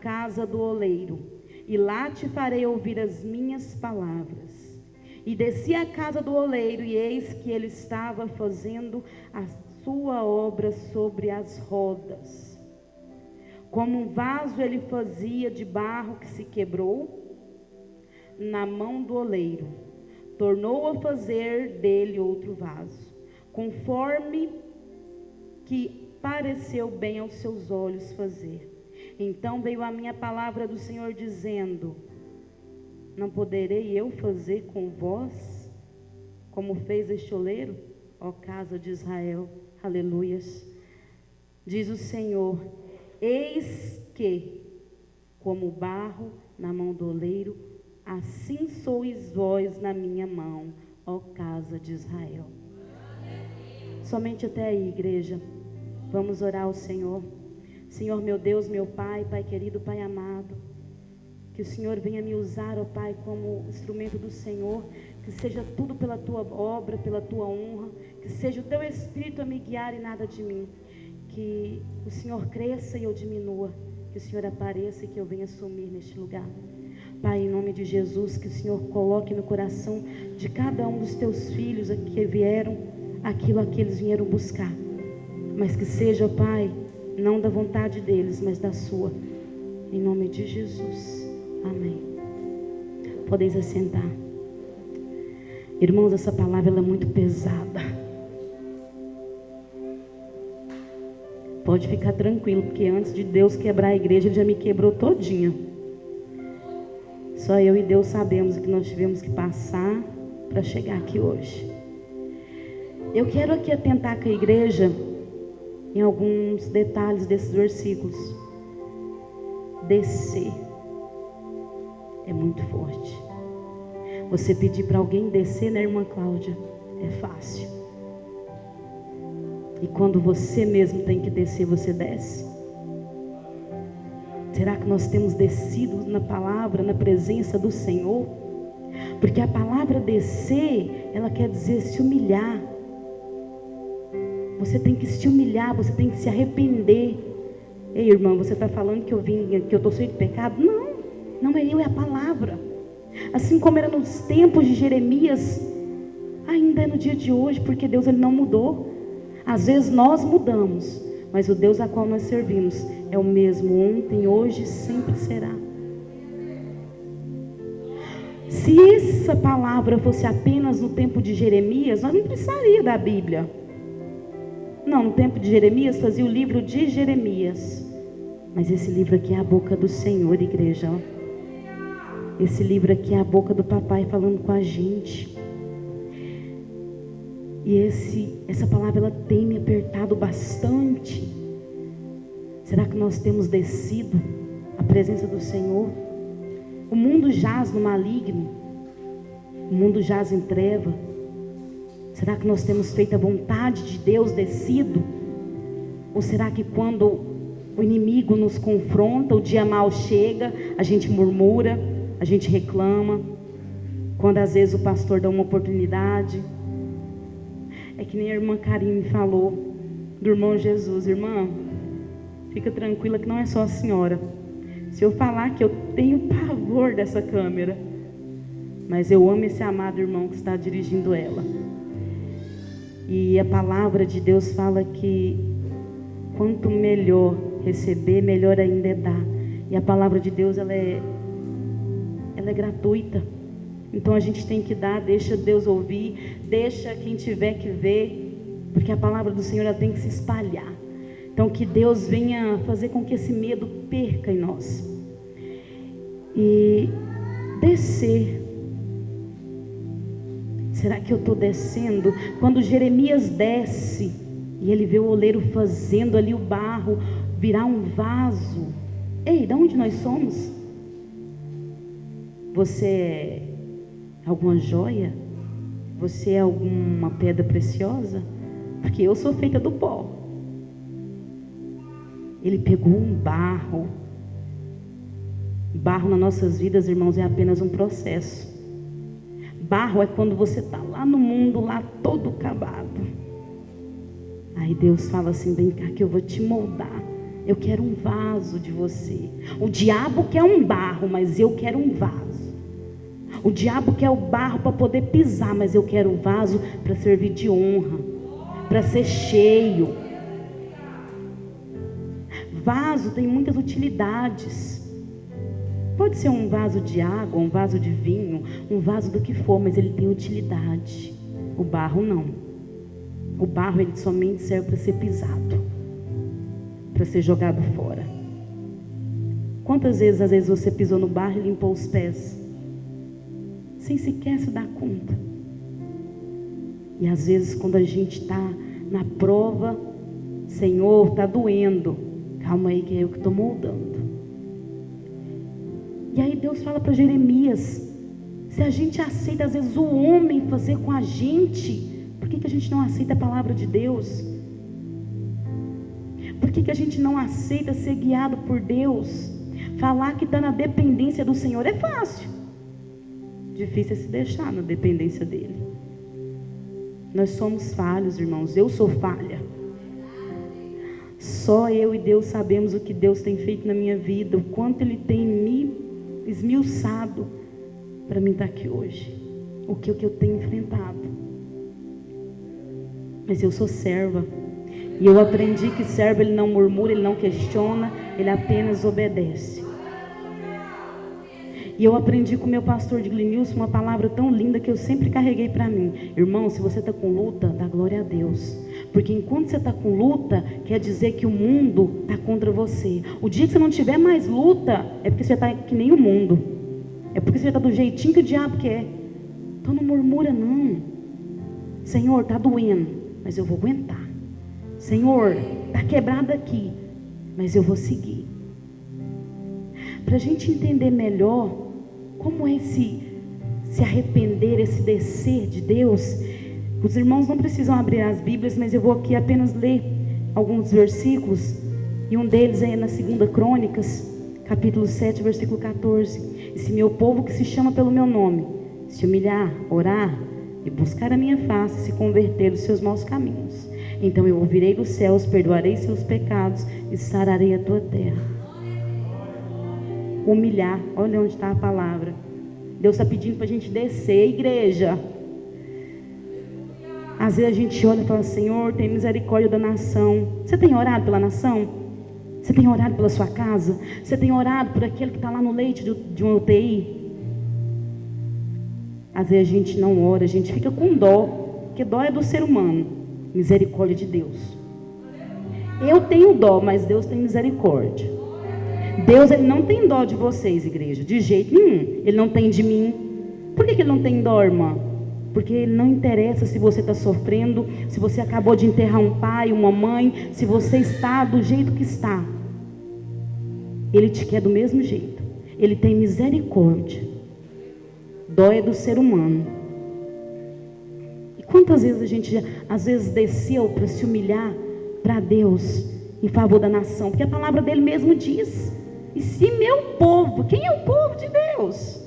casa do oleiro, e lá te farei ouvir as minhas palavras. E desci à casa do oleiro, e eis que ele estava fazendo a sua obra sobre as rodas. Como um vaso ele fazia de barro que se quebrou na mão do oleiro. Tornou a fazer dele outro vaso, conforme que pareceu bem aos seus olhos fazer. Então veio a minha palavra do Senhor dizendo: não poderei eu fazer com vós como fez este oleiro, ó casa de Israel? Aleluias. Diz o Senhor: eis que, como barro na mão do oleiro, assim sois vós na minha mão, ó casa de Israel. Somente até aí, igreja. Vamos orar ao Senhor. Senhor, meu Deus, meu Pai, Pai querido, Pai amado, que o Senhor venha me usar, ó Pai, como instrumento do Senhor, que seja tudo pela Tua obra, pela Tua honra, que seja o Teu Espírito a me guiar e nada de mim, que o Senhor cresça e eu diminua, que o Senhor apareça e que eu venha sumir neste lugar. Pai, em nome de Jesus, que o Senhor coloque no coração de cada um dos Teus filhos que vieram aquilo a que eles vieram buscar, mas que seja, ó Pai, não da vontade deles, mas da sua, em nome de Jesus, amém. Podeis assentar. Irmãos, essa palavra ela é muito pesada. Pode ficar tranquilo, porque antes de Deus quebrar a igreja, Ele já me quebrou todinha. Só eu e Deus sabemos o que nós tivemos que passar para chegar aqui hoje. Eu quero aqui atentar com a igreja em alguns detalhes desses versículos. Descer é muito forte. Você pedir para alguém descer, né, irmã Cláudia? É fácil. E quando você mesmo tem que descer, você desce? Será que nós temos descido na palavra, na presença do Senhor? Porque a palavra descer, ela quer dizer se humilhar. Você tem que se humilhar, você tem que se arrepender. Ei, irmã, você está falando que eu estou cheio de pecado? Não, não é eu, é a palavra. Assim como era nos tempos de Jeremias, ainda é no dia de hoje, porque Deus ele não mudou. Às vezes nós mudamos, mas o Deus a qual nós servimos é o mesmo ontem, hoje e sempre será. Se essa palavra fosse apenas no tempo de Jeremias, nós não precisaria da Bíblia. Não, no tempo de Jeremias fazia o livro de Jeremias. Mas esse livro aqui é a boca do Senhor, igreja. Ó. Esse livro aqui é a boca do papai falando com a gente. E essa palavra ela tem me apertado bastante. Será que nós temos descido a presença do Senhor? O mundo jaz no maligno. O mundo jaz em treva. Será que nós temos feito a vontade de Deus descido? Ou será que quando o inimigo nos confronta, o dia mal chega, a gente murmura, a gente reclama? Quando às vezes o pastor dá uma oportunidade. É que nem a irmã Karine falou do irmão Jesus. Irmã, fica tranquila que não é só a senhora. Se eu falar que eu tenho pavor dessa câmera, mas eu amo esse amado irmão que está dirigindo ela. E a palavra de Deus fala que quanto melhor receber, melhor ainda é dar. E a palavra de Deus ela é gratuita. Então a gente tem que dar, deixa Deus ouvir, deixa quem tiver que ver, porque a palavra do Senhor ela tem que se espalhar. Então que Deus venha fazer com que esse medo perca em nós. E descer. Será que eu estou descendo? Quando Jeremias desce e ele vê o oleiro fazendo ali o barro virar um vaso. Ei, de onde nós somos? Você é alguma joia? Você é alguma pedra preciosa? Porque eu sou feita do pó. Ele pegou um barro. Barro nas nossas vidas, irmãos, é apenas um processo. Barro é quando você está lá no mundo, lá todo acabado. Aí Deus fala assim: vem cá que eu vou te moldar. Eu quero um vaso de você. O diabo quer um barro, mas eu quero um vaso. O diabo quer o barro para poder pisar, mas eu quero o vaso para servir de honra, para ser cheio. Vaso tem muitas utilidades. Pode ser um vaso de água, um vaso de vinho, um vaso do que for, mas ele tem utilidade. O barro não. O barro ele somente serve para ser pisado, para ser jogado fora. Quantas vezes, às vezes, você pisou no barro e limpou os pés, sem sequer se dar conta? E às vezes, quando a gente está na prova, Senhor, está doendo. Calma aí que é eu que estou moldando. E aí Deus fala para Jeremias, se a gente aceita às vezes o homem fazer com a gente, por que a gente não aceita a palavra de Deus? Por que a gente não aceita ser guiado por Deus? Falar que está na dependência do Senhor é fácil. Difícil é se deixar na dependência dele. Nós somos falhos, irmãos. Eu sou falha. Só eu e Deus sabemos o que Deus tem feito na minha vida, o quanto Ele tem me esmiuçado para mim estar aqui hoje, o que eu tenho enfrentado. Mas eu sou serva, e eu aprendi que servo ele não murmura, ele não questiona, ele apenas obedece. E eu aprendi com o meu pastor de Glenilson uma palavra tão linda que eu sempre carreguei para mim. Irmão, se você está com luta, dá glória a Deus. Porque enquanto você está com luta, quer dizer que o mundo está contra você. O dia que você não tiver mais luta, é porque você está que nem o mundo. É porque você está do jeitinho que o diabo quer. Então não murmura não. Senhor, está doendo, mas eu vou aguentar. Senhor, está quebrado aqui, mas eu vou seguir. Para a gente entender melhor como é se arrepender, esse descer de Deus, os irmãos não precisam abrir as Bíblias, mas eu vou aqui apenas ler alguns versículos, e um deles é na 2 Crônicas, capítulo 7, versículo 14. E se meu povo que se chama pelo meu nome, se humilhar, orar e buscar a minha face, se converter dos seus maus caminhos, então eu ouvirei dos céus, perdoarei seus pecados e sararei a tua terra. Humilhar, olha onde está a palavra. Deus está pedindo para a gente descer, igreja. Às vezes a gente olha e fala, Senhor, tem misericórdia da nação. Você tem orado pela nação? Você tem orado pela sua casa? Você tem orado por aquele que está lá no leite de uma UTI? Às vezes a gente não ora, a gente fica com dó, porque dó é do ser humano. Misericórdia de Deus. Eu tenho dó, mas Deus tem misericórdia. Deus, Ele não tem dó de vocês, igreja, de jeito nenhum. Ele não tem de mim. Por que Ele não tem dó, irmã? Porque Ele não interessa se você está sofrendo, se você acabou de enterrar um pai, uma mãe, se você está do jeito que está. Ele te quer do mesmo jeito. Ele tem misericórdia. Dó é do ser humano. E quantas vezes a gente, às vezes, desceu para se humilhar para Deus em favor da nação? Porque a palavra dele mesmo diz. E se meu povo, quem é o povo de Deus?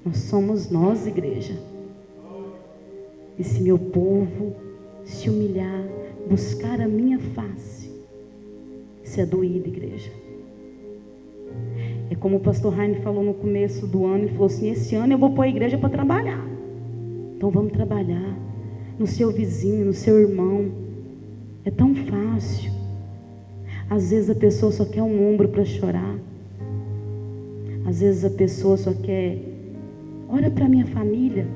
Nós somos nós, igreja. E se meu povo se humilhar, buscar a minha face, isso é doído, igreja. É como o pastor Heine falou no começo do ano, ele falou assim, esse ano eu vou pôr a igreja para trabalhar. Então vamos trabalhar no seu vizinho, no seu irmão. É tão fácil. Às vezes a pessoa só quer um ombro para chorar. Às vezes a pessoa só quer, ora para a minha família,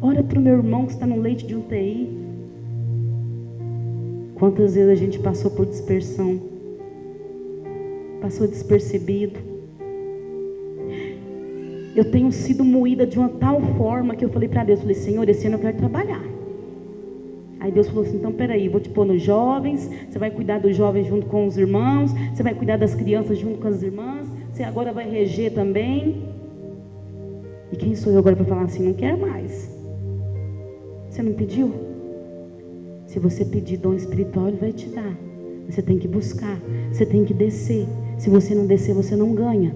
ora para o meu irmão que está no leite de UTI. Quantas vezes a gente passou por dispersão, passou despercebido. Eu tenho sido moída de uma tal forma que eu falei para Deus, falei, Senhor, esse ano eu quero trabalhar. Aí Deus falou assim, então peraí, vou te pôr nos jovens, você vai cuidar dos jovens junto com os irmãos, você vai cuidar das crianças junto com as irmãs, você agora vai reger também. E quem sou eu agora para falar assim, não quero mais? Você não pediu? Se você pedir dom espiritual, Ele vai te dar. Você tem que buscar, você tem que descer. Se você não descer, você não ganha.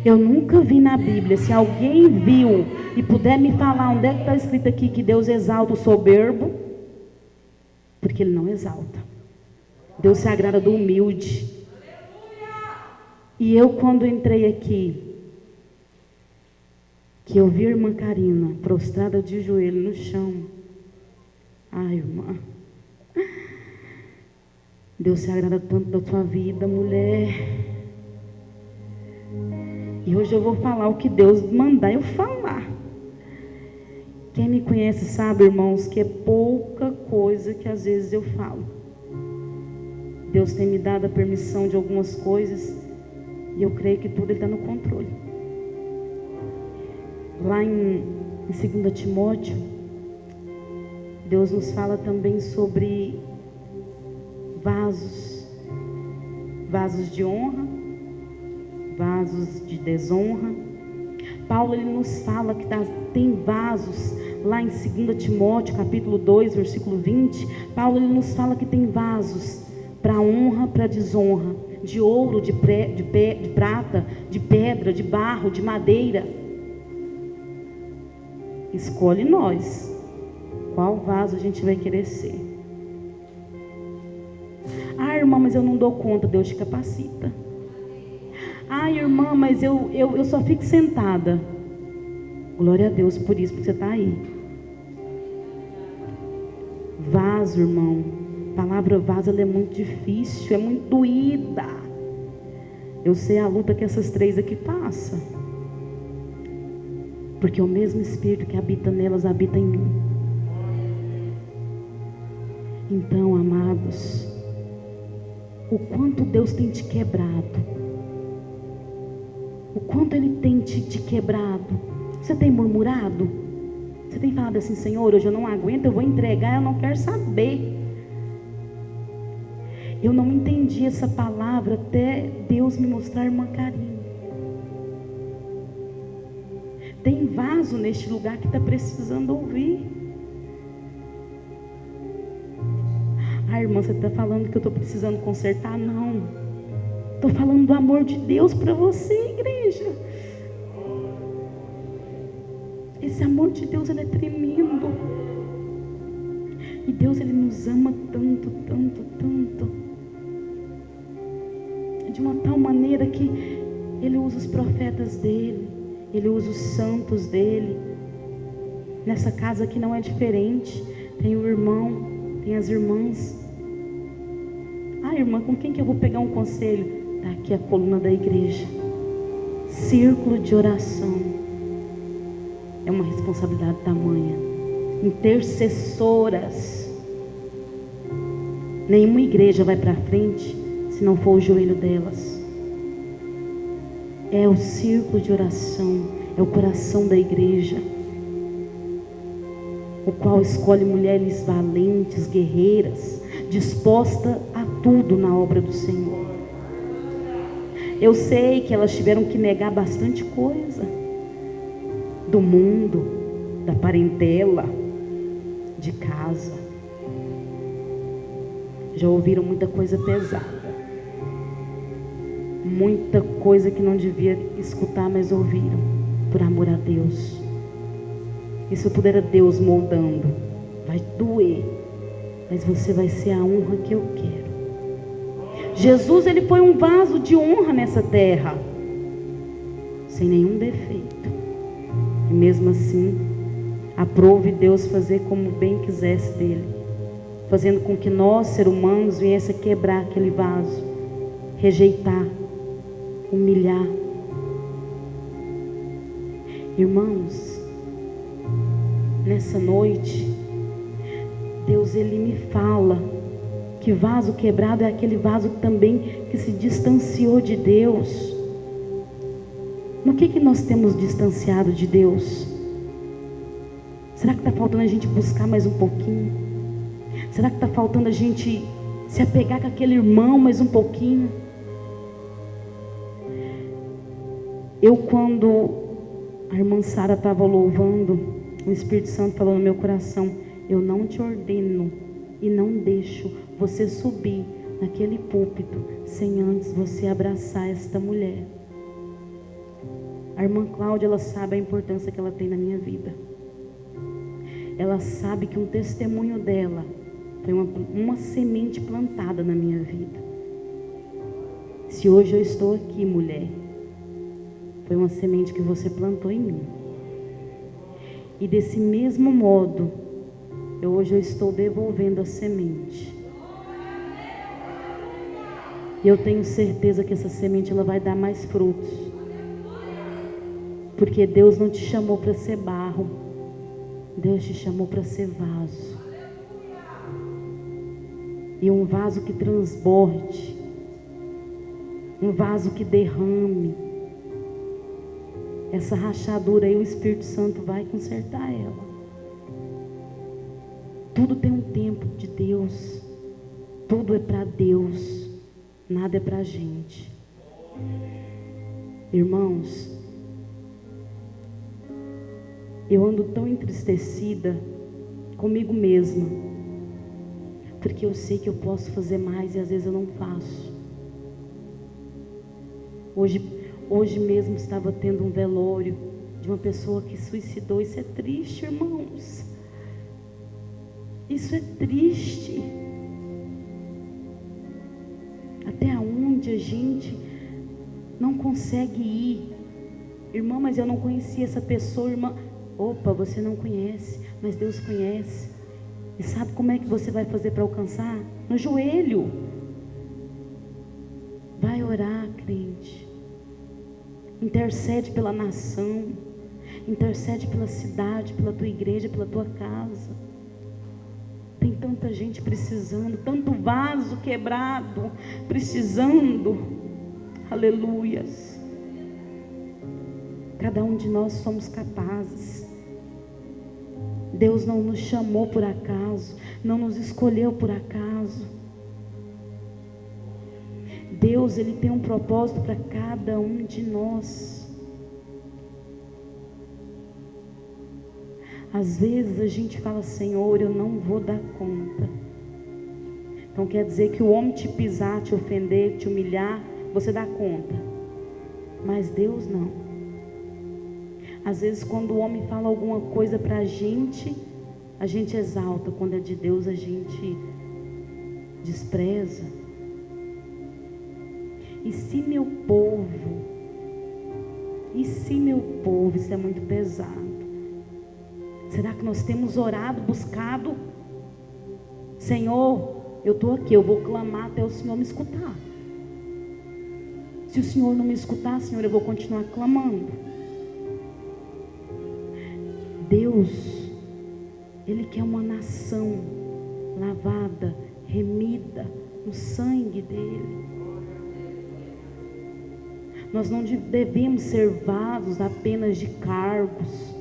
Eu nunca vi na Bíblia, se alguém viu e puder me falar onde é que está escrito aqui que Deus exalta o soberbo, porque Ele não exalta. Deus se agrada do humilde. E eu, quando entrei aqui, que eu vi a irmã Karina prostrada de joelho no chão. Ai, irmã, Deus se agrada tanto da tua vida, mulher. E hoje eu vou falar o que Deus mandar eu falar. Quem me conhece sabe, irmãos, que é pouca coisa que às vezes eu falo. Deus tem me dado a permissão de algumas coisas e eu creio que tudo Ele está no controle. Lá em 2 Timóteo, Deus nos fala também sobre vasos de honra, vasos de desonra. Paulo ele nos fala que tem vasos, lá em 2 Timóteo capítulo 2, versículo 20, Paulo ele nos fala que tem vasos para honra, para desonra, de ouro, de prata, de pedra, de barro, de madeira. Escolhe nós, qual vaso a gente vai querer ser. Ah, irmã, mas eu não dou conta, Deus te capacita. Ah, irmã, mas eu só fico sentada. Glória a Deus por isso, porque você está aí. Vaso, irmão. A palavra vaso ela é muito difícil, é muito doída. Eu sei a luta que essas três aqui passam. Porque o mesmo Espírito que habita nelas habita em mim. Então, amados, o quanto Deus tem te quebrado. O quanto Ele tem te quebrado. Você tem murmurado? Você tem falado assim: Senhor, hoje eu não aguento, eu vou entregar, eu não quero saber. Eu não entendi essa palavra até Deus me mostrar a irmã Karina. Tem vaso neste lugar que está precisando ouvir. Ah, irmã, você está falando que eu estou precisando consertar? Não. Estou falando do amor de Deus para você, igreja. Esse amor de Deus, ele é tremendo. E Deus, ele nos ama tanto, tanto, tanto. De uma tal maneira que Ele usa os profetas dEle. Ele usa os santos dEle. Nessa casa aqui não é diferente. Tem o irmão, tem as irmãs. Ah, irmã, com quem que eu vou pegar um conselho? Está aqui a coluna da igreja. Círculo de oração. É uma responsabilidade tamanha. Intercessoras. Nenhuma igreja vai para frente se não for o joelho delas. É o círculo de oração. É o coração da igreja, o qual escolhe mulheres valentes, guerreiras, dispostas a tudo na obra do Senhor. Eu sei que elas tiveram que negar bastante coisa do mundo, da parentela, de casa. Já ouviram muita coisa pesada, muita coisa que não devia escutar, mas ouviram, por amor a Deus. E se tudo era Deus moldando, vai doer, mas você vai ser a honra que eu quero. Jesus, ele foi um vaso de honra nessa terra, sem nenhum defeito. E mesmo assim, aprove Deus fazer como bem quisesse dele, fazendo com que nós, seres humanos, viesse a quebrar aquele vaso, rejeitar, humilhar. Irmãos, nessa noite, Deus, ele me fala que vaso quebrado é aquele vaso também que se distanciou de Deus. No que nós temos distanciado de Deus? Será que está faltando a gente buscar mais um pouquinho? Será que está faltando a gente se apegar com aquele irmão mais um pouquinho? Eu, quando a irmã Sara estava louvando, o Espírito Santo falou no meu coração: eu não te ordeno e não deixo você subir naquele púlpito sem antes você abraçar esta mulher. A irmã Cláudia, ela sabe a importância que ela tem na minha vida. Ela sabe que um testemunho dela Foi uma semente plantada na minha vida. Se hoje eu estou aqui, mulher, foi uma semente que você plantou em mim. E desse mesmo modo, hoje eu estou devolvendo a semente. E eu tenho certeza que essa semente ela vai dar mais frutos. Porque Deus não te chamou para ser barro. Deus te chamou para ser vaso. E um vaso que transborde. Um vaso que derrame. Essa rachadura aí, o Espírito Santo vai consertar ela. Tudo tem um tempo de Deus. Tudo é para Deus. Nada é para a gente. Irmãos, eu ando tão entristecida comigo mesma, porque eu sei que eu posso fazer mais e às vezes eu não faço. Hoje mesmo estava tendo um velório de uma pessoa que suicidou. Isso é triste, irmãos. Isso é triste. Até onde a gente não consegue ir. Irmã, mas eu não conhecia essa pessoa, irmã. Opa, você não conhece, mas Deus conhece. E sabe como é que você vai fazer para alcançar? No joelho. Vai orar, crente. Intercede pela nação. Intercede pela cidade, pela tua igreja, pela tua casa. Tem tanta gente precisando, tanto vaso quebrado, precisando. Aleluias. Cada um de nós somos capazes. Deus não nos chamou por acaso, não nos escolheu por acaso. Deus, Ele tem um propósito para cada um de nós. Às vezes a gente fala, Senhor, eu não vou dar conta. Então quer dizer que o homem te pisar, te ofender, te humilhar, você dá conta. Mas Deus não. Às vezes quando o homem fala alguma coisa para a gente exalta. Quando é de Deus a gente despreza. E se meu povo, isso é muito pesado. Será que nós temos orado, buscado? Senhor, eu estou aqui, eu vou clamar até o Senhor me escutar. Se o Senhor não me escutar, Senhor, eu vou continuar clamando. Deus, Ele quer uma nação lavada, remida no sangue dEle. Nós não devemos ser vasos apenas de cargos,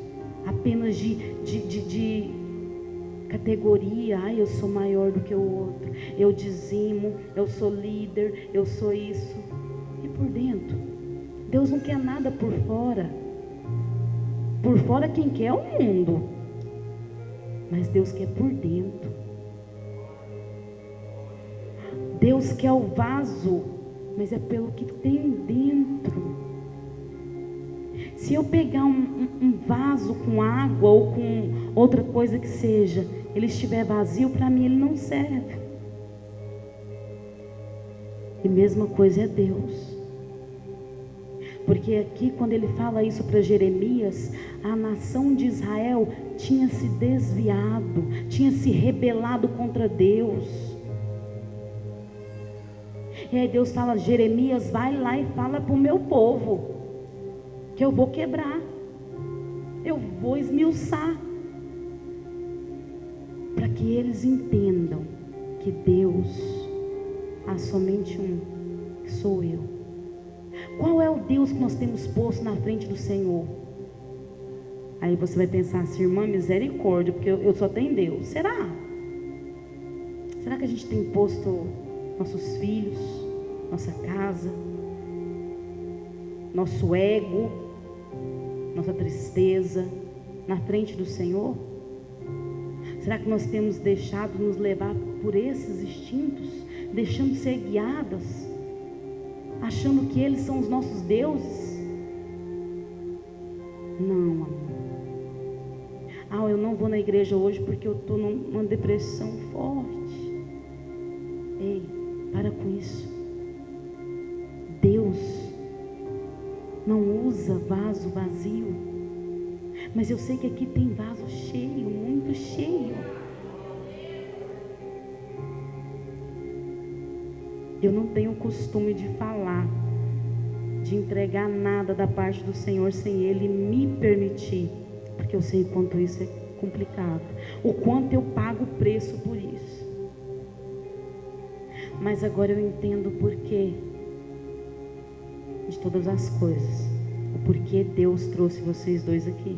apenas de categoria. Ai, eu sou maior do que o outro, eu dizimo, eu sou líder, eu sou isso. E por dentro? Deus não quer nada por fora. Por fora quem quer é o mundo, mas Deus quer por dentro. Deus quer o vaso, mas é pelo que tem dentro. Se eu pegar um vaso com água ou com outra coisa que seja, ele estiver vazio, para mim ele não serve. E mesma coisa é Deus. Porque aqui quando ele fala isso para Jeremias, a nação de Israel tinha se desviado, tinha se rebelado contra Deus. E aí Deus fala, Jeremias, vai lá e fala para o meu povo, que eu vou quebrar, eu vou esmiuçar, para que eles entendam que Deus há somente um, que sou eu. Qual é o Deus que nós temos posto na frente do Senhor? Aí você vai pensar assim, irmã, misericórdia, porque eu só tenho Deus. Será? Será que a gente tem posto nossos filhos, nossa casa, nosso ego, nossa tristeza na frente do Senhor? Será que nós temos deixado nos levar por esses instintos, deixando ser guiadas, achando que eles são os nossos deuses? Não, amor. Eu não vou na igreja hoje porque eu estou numa depressão forte. Ei, para com isso. Deus não usa vaso vazio. Mas eu sei que aqui tem vaso cheio, muito cheio. Eu não tenho o costume de falar, de entregar nada da parte do Senhor sem Ele me permitir, porque eu sei o quanto isso é complicado, o quanto eu pago o preço por isso. Mas agora eu entendo o porquê de todas as coisas, o porquê Deus trouxe vocês dois aqui.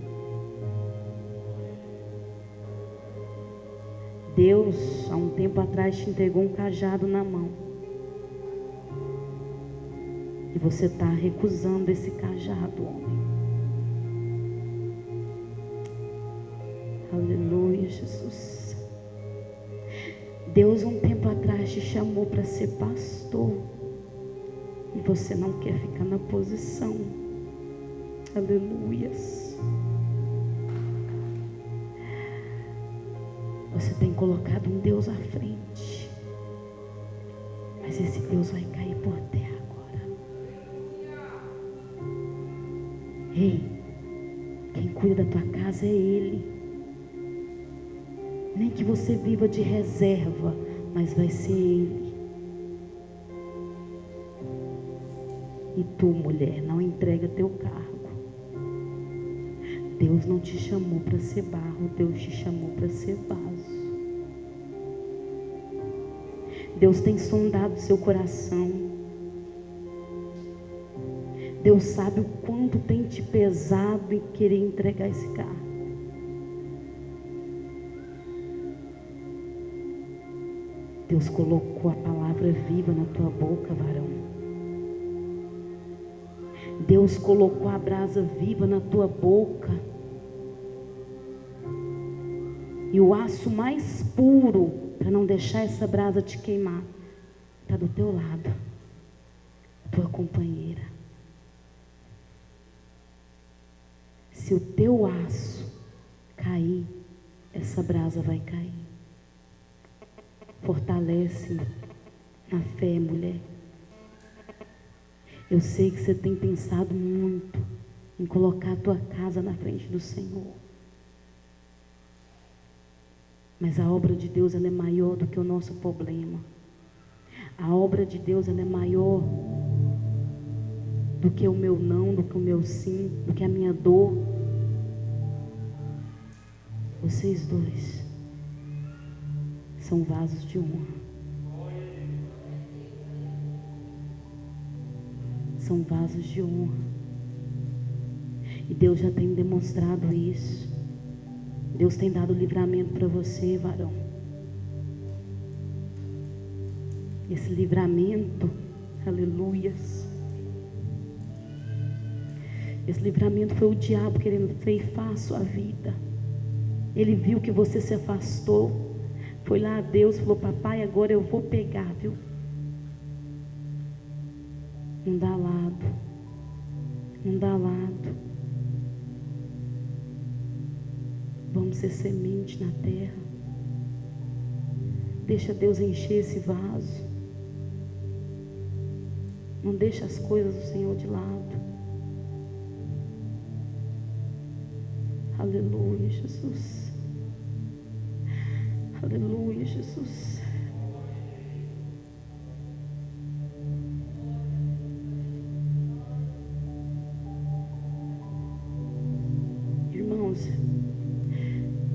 Deus, há um tempo atrás, te entregou um cajado na mão. E você está recusando esse cajado, homem. Aleluia, Jesus. Deus, um tempo atrás, te chamou para ser pastor. E você não quer ficar na posição. Aleluias. Você tem colocado um Deus à frente. Mas esse Deus vai cair por terra agora. Ei, quem cuida da tua casa é Ele. Nem que você viva de reserva, mas vai ser Ele. E tu, mulher, não entrega teu cargo. Deus não te chamou para ser barro, Deus te chamou para ser vaso. Deus tem sondado seu coração. Deus sabe o quanto tem te pesado em querer entregar esse cargo. Deus colocou a palavra viva na tua boca, varão. Deus colocou a brasa viva na tua boca. E o aço mais puro, para não deixar essa brasa te queimar, está do teu lado, tua companheira. Se o teu aço cair, essa brasa vai cair. Fortalece na fé, mulher. Eu sei que você tem pensado muito em colocar a tua casa na frente do Senhor. Mas a obra de Deus, ela é maior do que o nosso problema. A obra de Deus, ela é maior do que o meu não, do que o meu sim, do que a minha dor. Vocês dois são vasos de honra. São vasos de honra. E Deus já tem demonstrado isso. Deus tem dado livramento para você, varão. Esse livramento, aleluias. Esse livramento foi o diabo querendo ceifar a sua vida. Ele viu que você se afastou. Foi lá a Deus, falou: papai, agora eu vou pegar, viu? Não dá lado. Não dá lado. Vamos ser semente na terra. Deixa Deus encher esse vaso. Não deixa as coisas do Senhor de lado. Aleluia, Jesus. Aleluia, Jesus. Irmãos,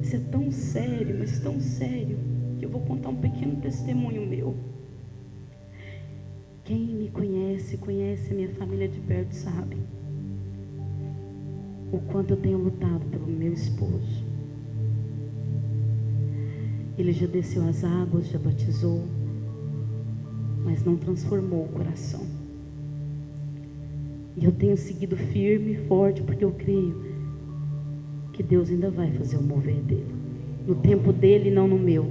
isso é tão sério, mas tão sério, que eu vou contar um pequeno testemunho meu. Quem me conhece, conhece a minha família de perto, sabe o quanto eu tenho lutado pelo meu esposo. Ele já desceu as águas, já batizou, mas não transformou o coração. E eu tenho seguido firme e forte, porque eu creio que Deus ainda vai fazer o mover dele, no tempo dele e não no meu.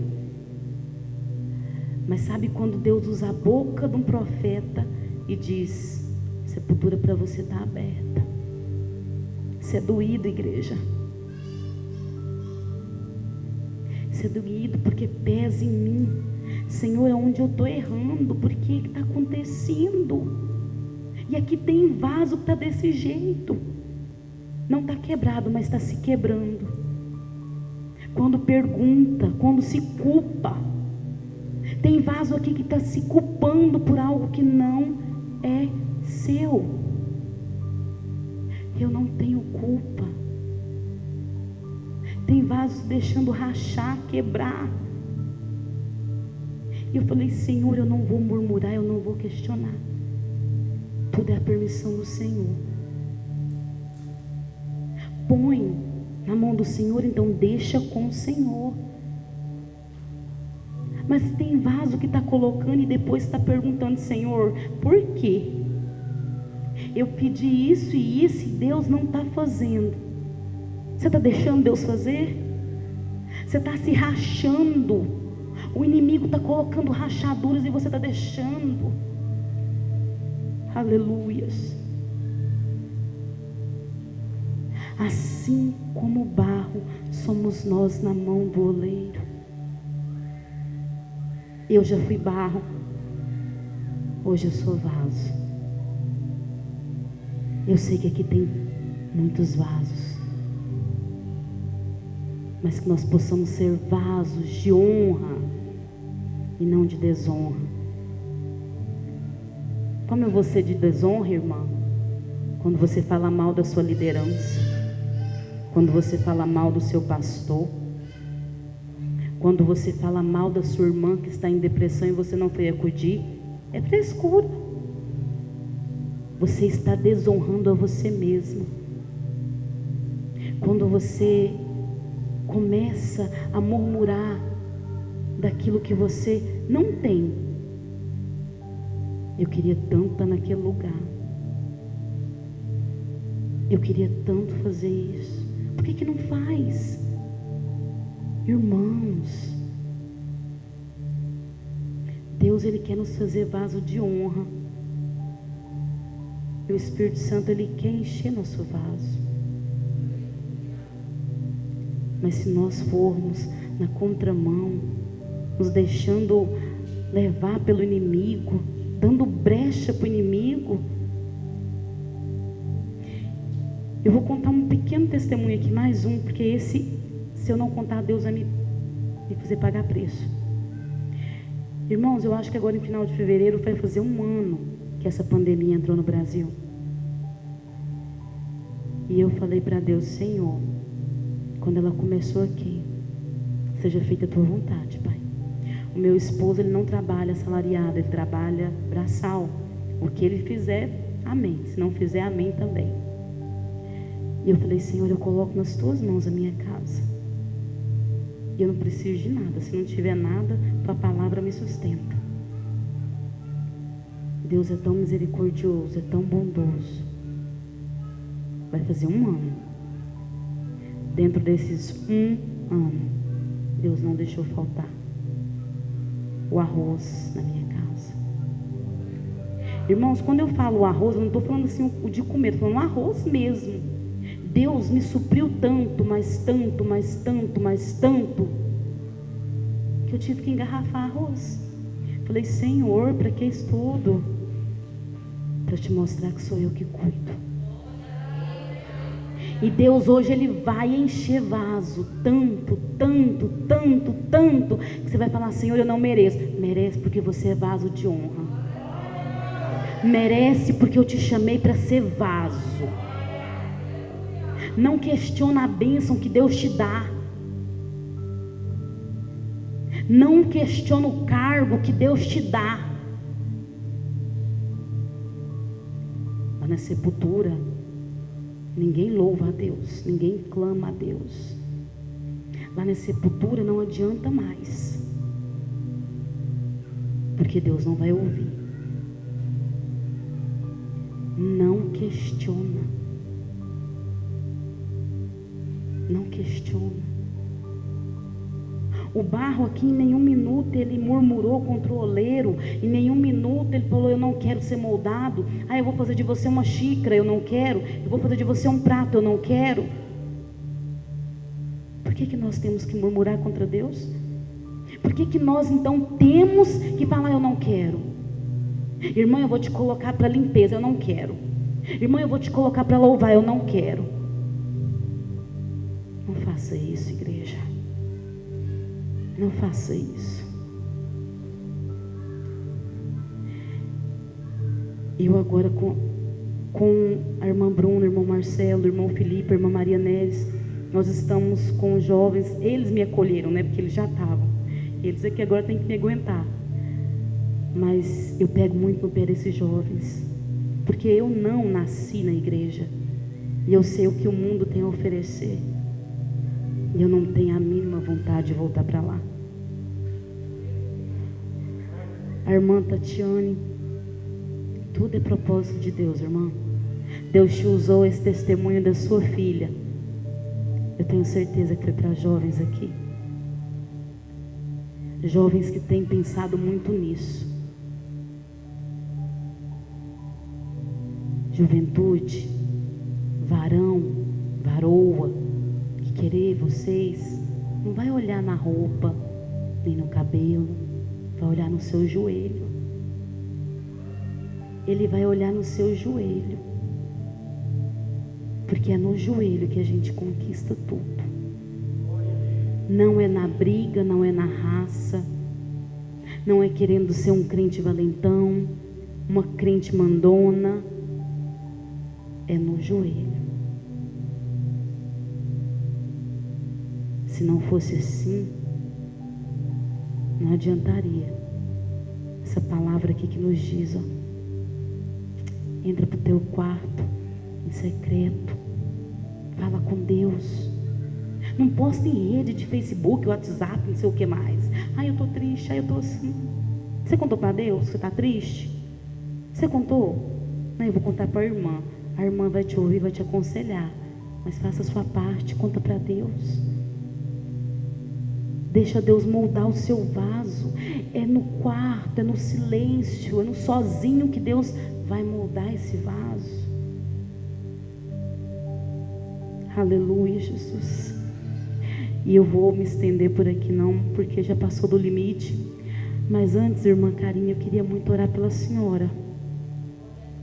Mas sabe quando Deus usa a boca de um profeta e diz: sepultura para você está aberta. Isso é doído, igreja. Isso é doído porque pesa em mim. Senhor, aonde eu estou errando? Por que está acontecendo? E aqui tem vaso que está desse jeito. Não está quebrado, mas está se quebrando. Quando pergunta, quando se culpa. Tem vaso aqui que está se culpando por algo que não é seu. Eu não tenho culpa. Tem vasos deixando rachar, quebrar. E eu falei, Senhor, eu não vou murmurar, eu não vou questionar. Tudo é a permissão do Senhor. Põe na mão do Senhor, então deixa com o Senhor. Mas tem vaso que está colocando e depois está perguntando, Senhor, por quê? Eu pedi isso e isso e Deus não está fazendo. Você está deixando Deus fazer? Você está se rachando. O inimigo está colocando rachaduras e você está deixando. Aleluias. Assim como o barro, somos nós na mão do oleiro. Eu já fui barro, hoje eu sou vaso. Eu sei que aqui tem muitos vasos, mas que nós possamos ser vasos de honra e não de desonra. Como eu vou ser de desonra, irmã? Quando você fala mal da sua liderança, quando você fala mal do seu pastor, quando você fala mal da sua irmã que está em depressão e você não foi acudir, é frescura. Você está desonrando a você mesmo. Quando você começa a murmurar daquilo que você não tem. Eu queria tanto estar naquele lugar. Eu queria tanto fazer isso. Por que não faz? Irmãos, Deus, Ele quer nos fazer vaso de honra. E o Espírito Santo, Ele quer encher nosso vaso. Mas se nós formos na contramão, nos deixando levar pelo inimigo, dando brecha para o inimigo. Eu vou contar um pequeno testemunho aqui, mais um, porque esse, se eu não contar, Deus vai me fazer pagar preço. Irmãos, eu acho que agora em final de fevereiro vai fazer um ano que essa pandemia entrou no Brasil. E eu falei para Deus, Senhor, quando ela começou aqui, seja feita a tua vontade, Pai. O meu esposo, ele não trabalha assalariado, ele trabalha braçal. O que ele fizer, amém. Se não fizer, amém também. E eu falei, Senhor, eu coloco nas tuas mãos a minha casa. E eu não preciso de nada. Se não tiver nada, tua palavra me sustenta. Deus é tão misericordioso, é tão bondoso. Vai fazer um ano. Dentro desses um ano, Deus não deixou faltar o arroz na minha casa. Irmãos, quando eu falo arroz, eu não estou falando assim o de comer, estou falando arroz mesmo. Deus me supriu tanto, mas tanto, mas tanto, mas tanto, que eu tive que engarrafar arroz. Falei, Senhor, para que isso tudo? Para te mostrar que sou eu que cuido. E Deus hoje, Ele vai encher vaso, tanto, tanto, tanto, tanto, que você vai falar, Senhor, eu não mereço. Merece porque você é vaso de honra. Merece porque eu te chamei para ser vaso. Não questiona a bênção que Deus te dá. Não questiona o cargo que Deus te dá. Lá na sepultura, ninguém louva a Deus, ninguém clama a Deus. Lá na sepultura não adianta mais, porque Deus não vai ouvir. Não questiona. Não questiona. O barro aqui, em nenhum minuto ele murmurou contra o oleiro. Em nenhum minuto ele falou, eu não quero ser moldado. Eu vou fazer de você uma xícara, eu não quero. Eu vou fazer de você um prato, eu não quero. Por que nós temos que murmurar contra Deus? Por que que nós então temos que falar, eu não quero? Irmã, eu vou te colocar para limpeza, eu não quero. Irmã, eu vou te colocar para louvar, eu não quero. Não faça isso, igreja. Não faça isso. Eu agora com a irmã Bruna, o irmão Marcelo, o irmão Felipe, a irmã Maria Neves, nós estamos com os jovens. Eles me acolheram, né? Porque eles já estavam. Eles aqui agora têm que me aguentar. Mas eu pego muito no pé desses jovens, porque eu não nasci na igreja e eu sei o que o mundo tem a oferecer, e eu não tenho a mínima vontade de voltar para lá. A irmã Tatiane, tudo é propósito de Deus, irmã. Deus te usou esse testemunho da sua filha. Eu tenho certeza que foi para jovens aqui, jovens que têm pensado muito nisso. Juventude, varão, varoa, que querer vocês, não vai olhar na roupa, nem no cabelo, vai olhar no seu joelho. Ele vai olhar no seu joelho, porque é no joelho que a gente conquista tudo. Não é na briga, não é na raça, não é querendo ser um crente valentão, uma crente mandona. É no joelho. Se não fosse assim, não adiantaria. Essa palavra aqui que nos diz, ó, entra pro teu quarto, em secreto, fala com Deus. Não posta em rede de Facebook, WhatsApp, não sei o que mais. Ai, eu tô triste, ai, eu tô assim. Você contou para Deus que você tá triste? Você contou? Não, eu vou contar para a irmã. A irmã vai te ouvir, vai te aconselhar. Mas faça a sua parte, conta para Deus. Deixa Deus moldar o seu vaso. É no quarto, é no silêncio, é no sozinho que Deus vai moldar esse vaso. Aleluia, Jesus. E eu vou me estender por aqui não, porque já passou do limite. Mas antes, irmã Carinha, eu queria muito orar pela senhora.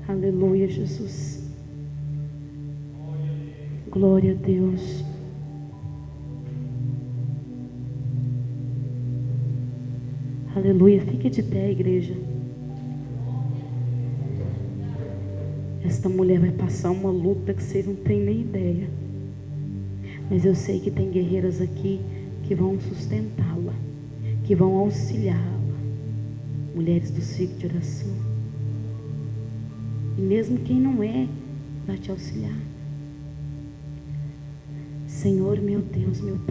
Aleluia, Jesus. Glória a Deus. Aleluia. Fique de pé, igreja. Esta mulher vai passar uma luta que vocês não têm nem ideia. Mas eu sei que tem guerreiras aqui que vão sustentá-la, que vão auxiliá-la. Mulheres do ciclo de oração. E mesmo quem não é, vai te auxiliar. Senhor, meu Deus, meu Pai.